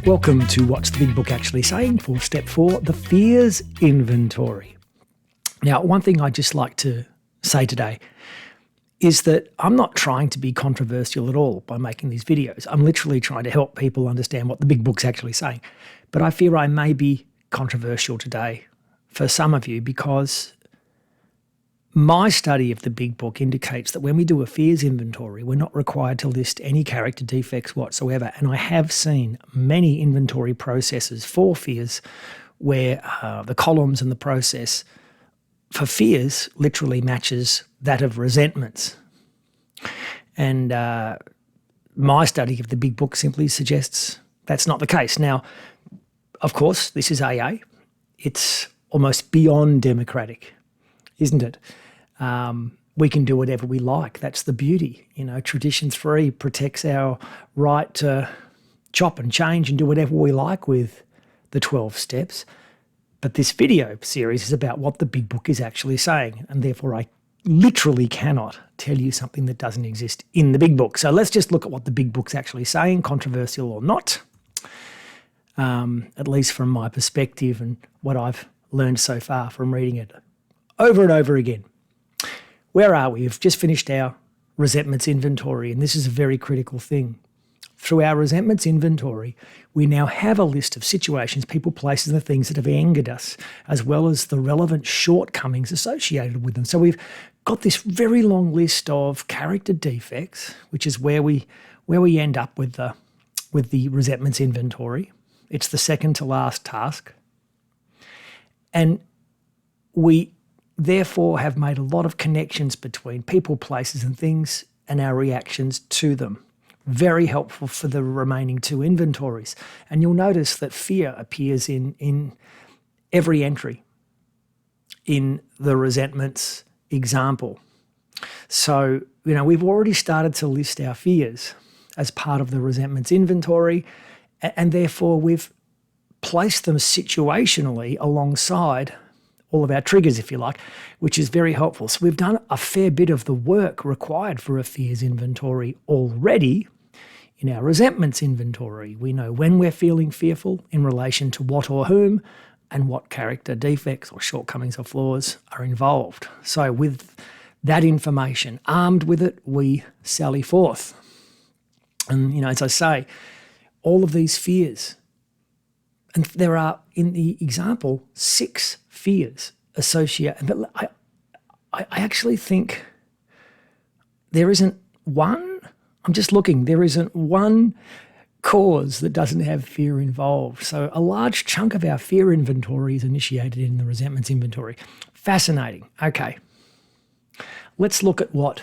Welcome to What's the Big Book Actually Saying for Step 4, the Fears Inventory. Now, one thing I'd just like to say today is that I'm not trying to be controversial at all by making these videos. I'm literally trying to help people understand what the Big Book's actually saying. But I fear I may be controversial today for some of you because my study of the Big Book indicates that when we do a fears inventory, we're not required to list any character defects whatsoever. And I have seen many inventory processes for fears where the columns and the process for fears literally matches that of resentments. And my study of the Big Book simply suggests that's not the case. Now, of course, this is AA. It's almost beyond democratic, isn't it? We can do whatever we like. That's the beauty. You know, Tradition 3 protects our right to chop and change and do whatever we like with the 12 steps. But this video series is about what the Big Book is actually saying, and therefore I literally cannot tell you something that doesn't exist in the Big Book. So let's just look at what the Big Book's actually saying, controversial or not, at least from my perspective and what I've learned so far from reading it over and over again. Where are we? We've just finished our resentments inventory, and this is a very critical thing. Through our resentments inventory, we now have a list of situations, people, places, and the things that have angered us, as well as the relevant shortcomings associated with them. So we've got this very long list of character defects, which is where we end up with the resentments inventory. It's the second to last task. And we therefore have made a lot of connections between people, places, and things and our reactions to them. Very helpful for the remaining two inventories. And you'll notice that fear appears in every entry in the resentments example. So, you know, we've already started to list our fears as part of the resentments inventory, and therefore we've placed them situationally alongside all of our triggers, if you like, which is very helpful. So we've done a fair bit of the work required for a fears inventory already in our resentments inventory. We know when we're feeling fearful in relation to what or whom and what character defects or shortcomings or flaws are involved. So with that information, armed with it, we sally forth. And, you know, as I say, all of these fears, and there are, in the example, 6 fears associated. But I actually think there isn't one, I'm just looking, there isn't one cause that doesn't have fear involved. So a large chunk of our fear inventory is initiated in the resentments inventory. Fascinating. Okay. Let's look at what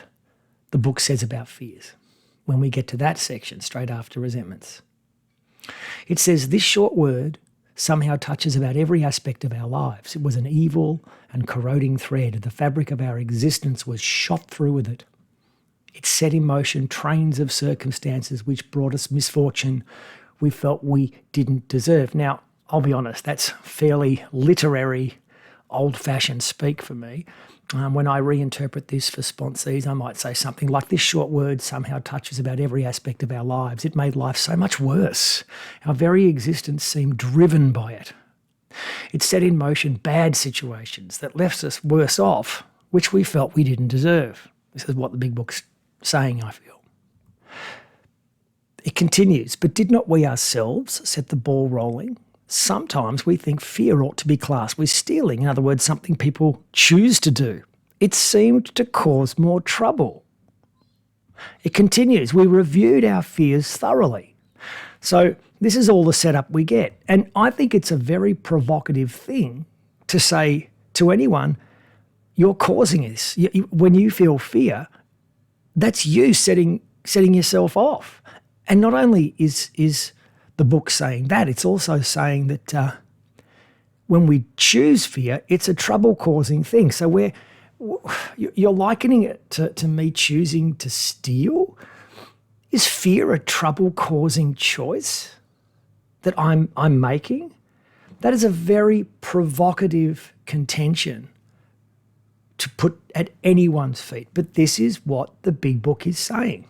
the book says about fears when we get to that section straight after resentments. It says, this short word somehow touches about every aspect of our lives. It was an evil and corroding thread. The fabric of our existence was shot through with it. It set in motion trains of circumstances which brought us misfortune we felt we didn't deserve. Now, I'll be honest, that's fairly literary, old-fashioned speak for me. When I reinterpret this for sponsees, I might say something like, this short word somehow touches about every aspect of our lives. It made life so much worse. Our very existence seemed driven by it. It set in motion bad situations that left us worse off, which we felt we didn't deserve. This is what the Big Book's saying, I feel. It continues, but did not we ourselves set the ball rolling? Sometimes we think fear ought to be classed with stealing. In other words, something people choose to do. It seemed to cause more trouble. It continues, we reviewed our fears thoroughly. So this is all the setup we get. And I think it's a very provocative thing to say to anyone, you're causing this. When you feel fear, that's you setting yourself off. And not only is the book saying that, it's also saying that when we choose fear, it's a trouble-causing thing. So you're likening it to me choosing to steal. Is fear a trouble-causing choice that I'm making? That is a very provocative contention to put at anyone's feet. But this is what the Big Book is saying.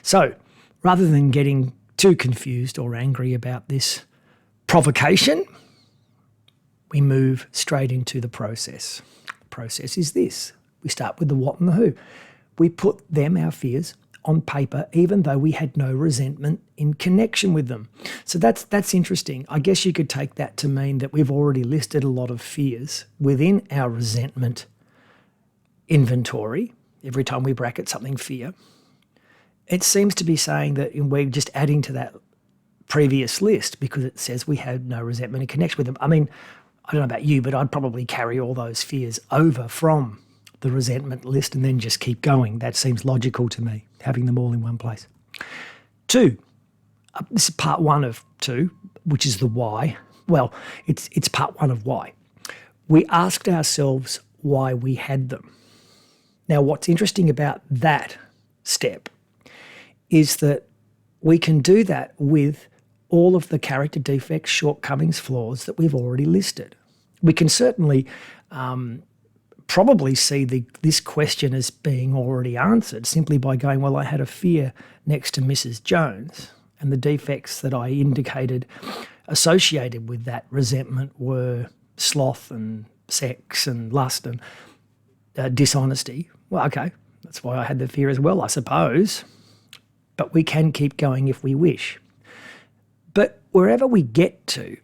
So rather than getting too confused or angry about this provocation, we move straight into the process. The process is this. We start with the what and the who. We put them, our fears, on paper, even though we had no resentment in connection with them. So that's interesting. I guess you could take that to mean that we've already listed a lot of fears within our resentment inventory. Every time we bracket something fear, it seems to be saying that we're just adding to that previous list because it says we had no resentment in connection with them. I mean, I don't know about you, but I'd probably carry all those fears over from the resentment list and then just keep going. That seems logical to me, having them all in one place. 2, this is part 1 of 2, which is the why. Well, it's part 1 of why. We asked ourselves why we had them. Now, what's interesting about that step is that we can do that with all of the character defects, shortcomings, flaws that we've already listed. We can certainly probably see this question as being already answered simply by going, well, I had a fear next to Mrs. Jones, and the defects that I indicated associated with that resentment were sloth and sex and lust and dishonesty. Well, okay, that's why I had the fear as well, I suppose. But we can keep going if we wish. But wherever we get to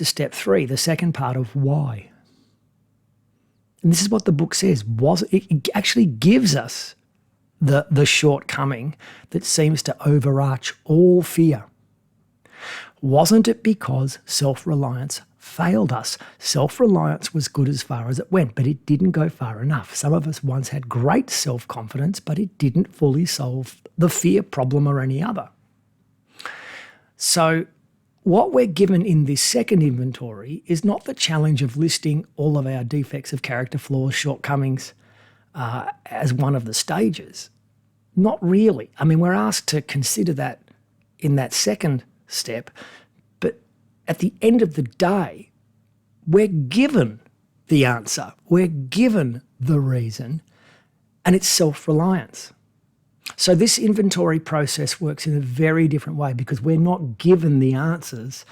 step 3, the second part of why. And this is what the book says. It actually gives us the shortcoming that seems to overarch all fear. Wasn't it because self-reliance failed us? Self-reliance was good as far as it went, but it didn't go far enough. Some of us once had great self-confidence, but it didn't fully solve the fear problem or any other. So what we're given in this second inventory is not the challenge of listing all of our defects of character, flaws, shortcomings as one of the stages. Not really. I mean, we're asked to consider that in that second step, but at the end of the day, we're given the answer, we're given the reason, and it's self-reliance. So this inventory process works in a very different way because we're not given the answers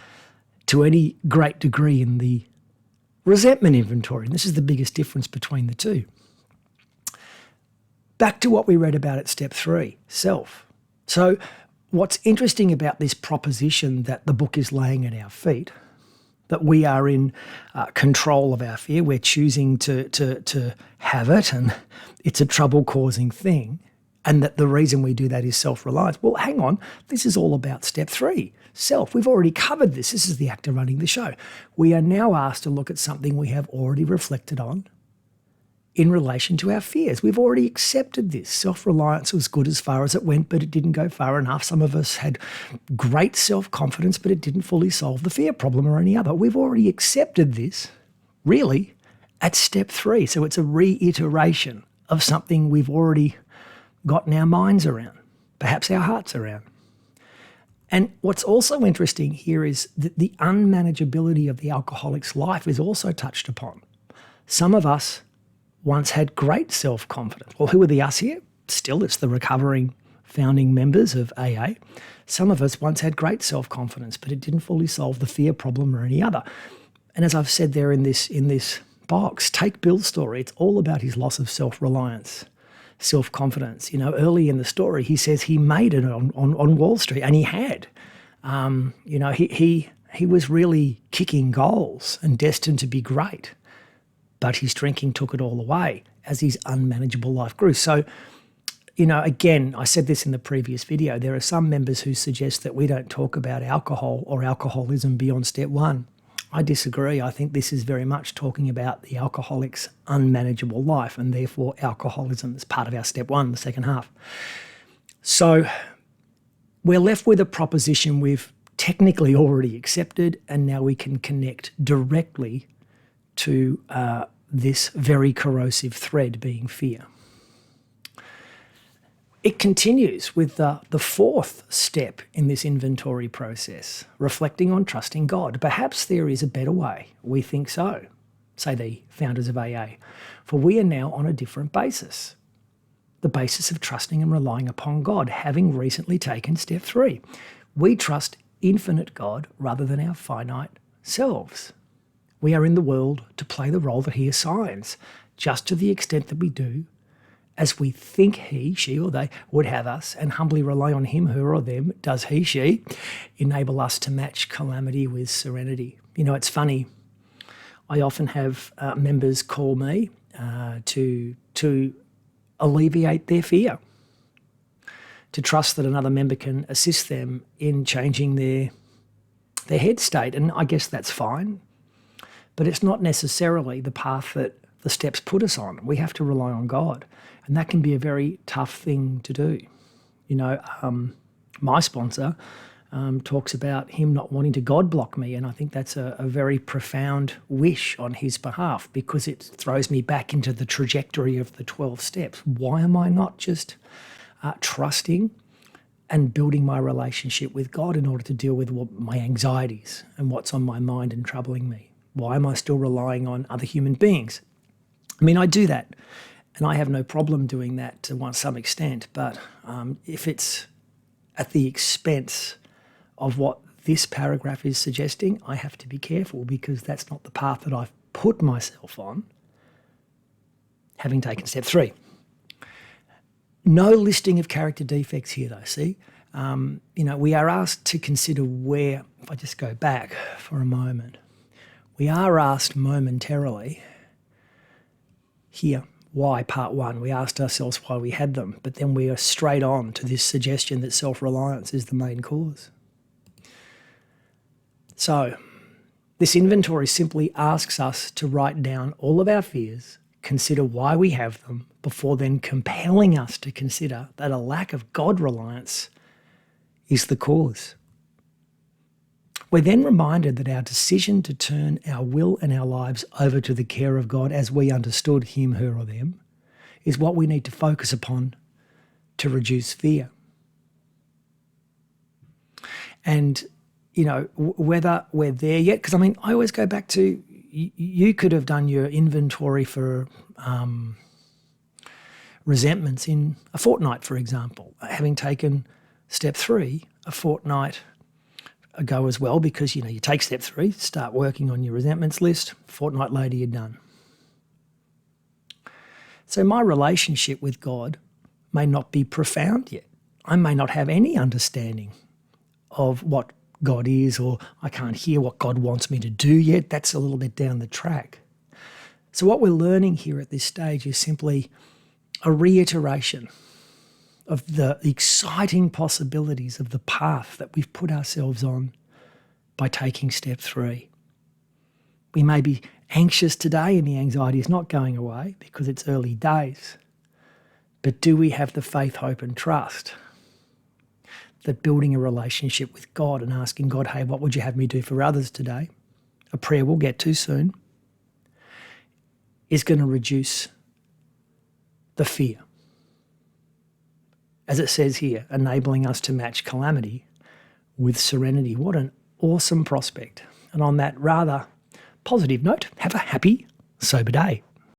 to any great degree in the resentment inventory. And this is the biggest difference between the two. Back to what we read about at step 3, self. So what's interesting about this proposition that the book is laying at our feet, that we are in control of our fear, we're choosing to have it, and it's a trouble-causing thing, and that the reason we do that is self-reliance. Well, hang on, this is all about step 3, self. We've already covered this. This is the actor running the show. We are now asked to look at something we have already reflected on in relation to our fears. We've already accepted this. Self-reliance was good as far as it went, but it didn't go far enough. Some of us had great self-confidence, but it didn't fully solve the fear problem or any other. We've already accepted this, really, at step 3. So it's a reiteration of something we've already gotten our minds around, perhaps our hearts around. And what's also interesting here is that the unmanageability of the alcoholic's life is also touched upon. Some of us once had great self-confidence. Well, who are the us here? Still, it's the recovering founding members of AA. Some of us once had great self-confidence, but it didn't fully solve the fear problem or any other. And as I've said there in this box, take Bill's story. It's all about his loss of self-reliance, self-confidence. You know, early in the story, he says he made it on Wall Street, and he had. He was really kicking goals and destined to be great, but his drinking took it all away as his unmanageable life grew. So, again, I said this in the previous video, there are some members who suggest that we don't talk about alcohol or alcoholism beyond step 1. I disagree. I think this is very much talking about the alcoholic's unmanageable life, and therefore alcoholism is part of our step 1, the second half. So we're left with a proposition we've technically already accepted, and now we can connect directly to this very corrosive thread being fear. It continues with the 4th step in this inventory process, reflecting on trusting God. Perhaps there is a better way. We think so, say the founders of AA. For we are now on a different basis, the basis of trusting and relying upon God, having recently taken step 3. We trust infinite God rather than our finite selves. We are in the world to play the role that he assigns, just to the extent that we do, as we think he, she or they would have us, and humbly rely on him, her or them, does he, she, enable us to match calamity with serenity. You know, it's funny, I often have members call me to alleviate their fear, to trust that another member can assist them in changing their head state. And I guess that's fine, but it's not necessarily the path that the steps put us on. We have to rely on God, and that can be a very tough thing to do. You know, my sponsor talks about him not wanting to God block me, and I think that's a very profound wish on his behalf, because it throws me back into the trajectory of the 12 steps. Why am I not just trusting and building my relationship with God in order to deal with my anxieties and what's on my mind and troubling me? Why am I still relying on other human beings? I mean, I do that, and I have no problem doing that to some extent, but if it's at the expense of what this paragraph is suggesting, I have to be careful, because that's not the path that I've put myself on, having taken step 3. No listing of character defects here, though, see? You know, we are asked to consider where, if I just go back for a moment, we are asked momentarily here, why part 1? We asked ourselves why we had them, but then we are straight on to this suggestion that self-reliance is the main cause. So this inventory simply asks us to write down all of our fears, consider why we have them, before then compelling us to consider that a lack of God reliance is the cause. We're then reminded that our decision to turn our will and our lives over to the care of God as we understood him, her or them is what we need to focus upon to reduce fear. And, you know, whether we're there yet, because I mean, I always go back to, you could have done your inventory for resentments in a fortnight, for example, having taken step 3 a fortnight ago as well, because, you know, you take step 3, start working on your resentments list, fortnight later you're done. So my relationship with God may not be profound yet. I may not have any understanding of what God is, or I can't hear what God wants me to do yet. That's a little bit down the track. So what we're learning here at this stage is simply a reiteration of the exciting possibilities of the path that we've put ourselves on by taking step 3. We may be anxious today and the anxiety is not going away because it's early days. But do we have the faith, hope and trust that building a relationship with God and asking God, hey, what would you have me do for others today? A prayer we'll get to soon, is going to reduce the fear. As it says here, enabling us to match calamity with serenity. What an awesome prospect. And on that rather positive note, have a happy, sober day.